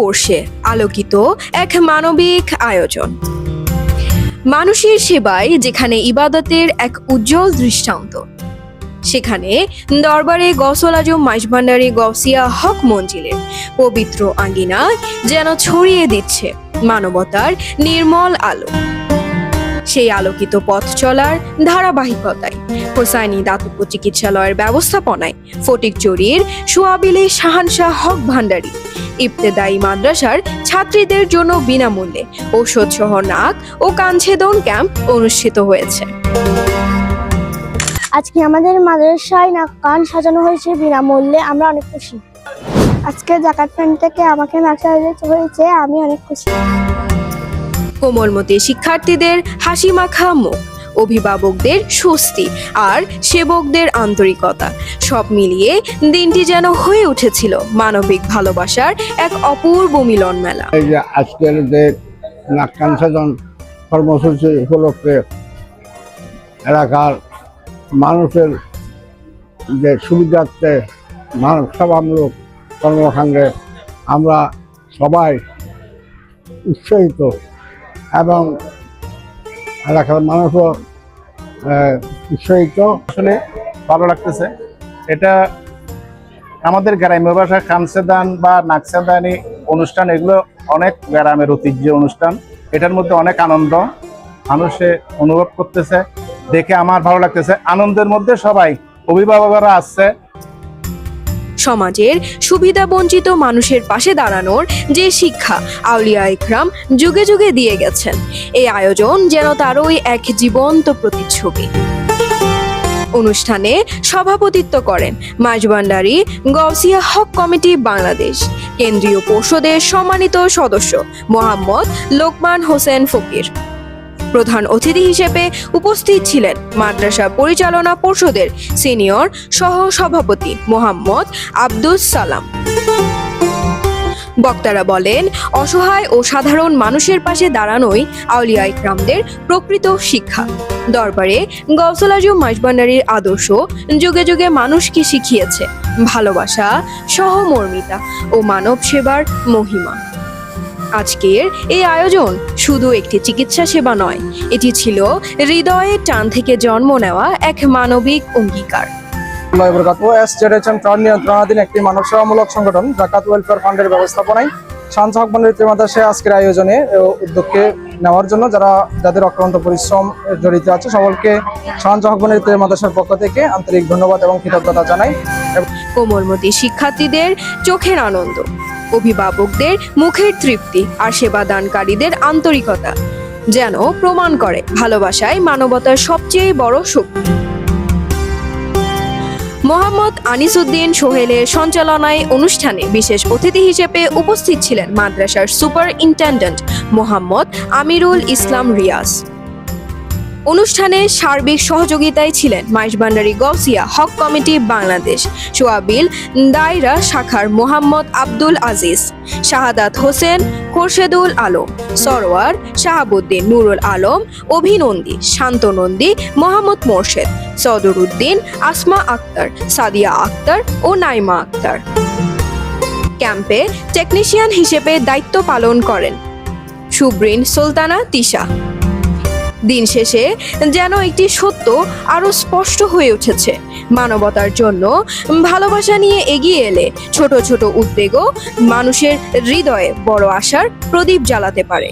স্পর্শে আলোকিত এক মানবিক আয়োজন। মানুষের সেবায় যেখানে ইবাদতের এক উজ্জ্বল দৃষ্টান্ত, সেখানে দরবারে গৌসুল আজম মাইজভান্ডারী গৌসিয়া হক মঞ্জিলের পবিত্র আঙ্গিনা যেন ছড়িয়ে দিচ্ছে মানবতার নির্মল আলো। সেই আলোকিত পথ চলার ধারাবাহিকতায় হোসাইনী দাতব্য চিকিৎসালয়ের ব্যবস্থাপনায় ফটিকছড়ির সোয়াবিলে শাহানশাহ হক ভান্ডারী ইবতেদায়ী মাদ্রাসার ছাত্রীদের জন্য বিনামূল্যে ঔষধসহ নাক ও কানছেদন ক্যাম্প অনুষ্ঠিত হয়েছে। আজকে আমাদের মাদ্রাসায় নাক কান সাজানো হয়েছে বিনামূল্যে, আমরা অনেক খুশি। আজকে জাকাত ফান্ড থেকে আমাকে নাক সাজানো হয়েছে, আমি অনেক খুশি। কোমলমতি শিক্ষার্থীদের হাসি মাখা মুখ, অভিভাবকদের স্বস্তি আর সেবকদের আন্তরিকতা, সব মিলিয়ে দিনটি যেন হয়ে উঠেছিল মানবিক ভালোবাসার এক অপূর্ব মিলন মেলা। এই যে আজকের যে নাক কান সাজানো কর্মসূচি উপলক্ষে এলাকার মানুষের যে সুবিধার্থে মানব সেবামূলক কর্মকাণ্ডে আমরা সবাই উৎসাহিত এবং এলাকার মানুষও উৎসাহিত। আসলে ভালো লাগতেছে। এটা আমাদের গ্রাম্য ভাষায় কানছেদান বা নাকছেদানি অনুষ্ঠান, এগুলো অনেক গ্রামের ঐতিহ্য অনুষ্ঠান। এটার মধ্যে অনেক আনন্দ মানুষে অনুভব করতেছে, দেখে আমার ভালো লাগতেছে। আনন্দের মধ্যে সবাই অভিভাবকরা আসছে। সমাজের সুবিধা বঞ্চিত মানুষের পাশে দাঁড়ানোর যে শিক্ষা আউলিয়া ইকরাম যুগে যুগে দিয়ে গেছেন, এই আয়োজন যেন তারই এক জীবন্ত প্রতিচ্ছবি। অনুষ্ঠানে সভাপতিত্ব করেন মাইজভান্ডারী গৌসিয়া হক কমিটি বাংলাদেশ কেন্দ্রীয় পর্ষদের সম্মানিত সদস্য মোহাম্মদ লোকমান হোসেন ফকির। প্রধান অতিথি হিসেবে উপস্থিত ছিলেন মাদ্রাসা পরিচালনা পর্ষদের সিনিয়র সহ সভাপতি মোহাম্মদ আব্দুস সালাম। বক্তারা বলেন, অসহায় ও সাধারণ মানুষের পাশে দাঁড়ানোই আউলিয়া ইকরামদের প্রকৃত শিক্ষা। দরবারে গৌসুল আজম মাইজভান্ডারীর আদর্শ যুগে যুগে মানুষকে শিখিয়েছে ভালোবাসা, সহমর্মিতা ও মানব সেবার মহিমা। আজকের এই আয়োজন শুধু একটি চিকিৎসা সেবা নয়, এটি ছিল হৃদয়ের টান থেকে জন্ম নেওয়া এক মানবিক অঙ্গীকার। নিয়ন্ত্রণাধীন একটি মানব সেবামূলক সংগঠন জাকাত ওয়েলফেয়ার ফান্ডের ব্যবস্থাপনায় শাহানশাহ হক ভান্ডারী মাদ্রাসায় আজকের আয়োজনে উদ্যোগকে নেওয়ার জন্য যাদের অক্লান্ত পরিশ্রম জড়িত আছে, সকলকে শাহানশাহ হক ভান্ডারী মাদ্রাসার পক্ষ থেকে আন্তরিক ধন্যবাদ এবং কৃতজ্ঞতা জানাই। কোমলমতি শিক্ষার্থীদের চোখের আনন্দ, অভিভাবকদের মুখের তৃপ্তি আর সেবাদানকারীদের আন্তরিকতা যেন প্রমাণ করে ভালোবাসায় মানবতার সবচেয়ে বড় শক্তি। মোহাম্মদ আনিসউদ্দিন সোহেলের সঞ্চালনায় অনুষ্ঠানে বিশেষ অতিথি হিসেবে উপস্থিত ছিলেন মাদ্রাসার সুপারিনটেন্ডেন্ট মোহাম্মদ আমিরুল ইসলাম রিয়াজ। অনুষ্ঠানে সার্বিক সহযোগিতায় ছিলেন মাইজভান্ডারী গৌসিয়া হক কমিটি বাংলাদেশ সোয়াবিল দায়রা শাখার মোহাম্মদ আব্দুল আজিজ, শাহাদাত হোসেন, খোরশেদুল আলম, সরোয়ার, শাহাবুদ্দিন, নুরুল আলম, অভিনন্দী, শান্তনন্দী, মোহাম্মদ মোর্শেদ, সদরুদ্দিন, আসমা আক্তার, সাদিয়া আক্তার ও নাইমা আক্তার। ক্যাম্পে টেকনিশিয়ান হিসেবে দায়িত্ব পালন করেন সুব্রিন সুলতানা তিশা। দিন শেষে যেন একটি সত্য আরো স্পষ্ট হয়ে উঠেছে, মানবতার জন্য ভালোবাসা নিয়ে এগিয়ে এলে ছোট ছোট উদ্বেগও মানুষের হৃদয়ে বড় আশার প্রদীপ জ্বালাতে পারে।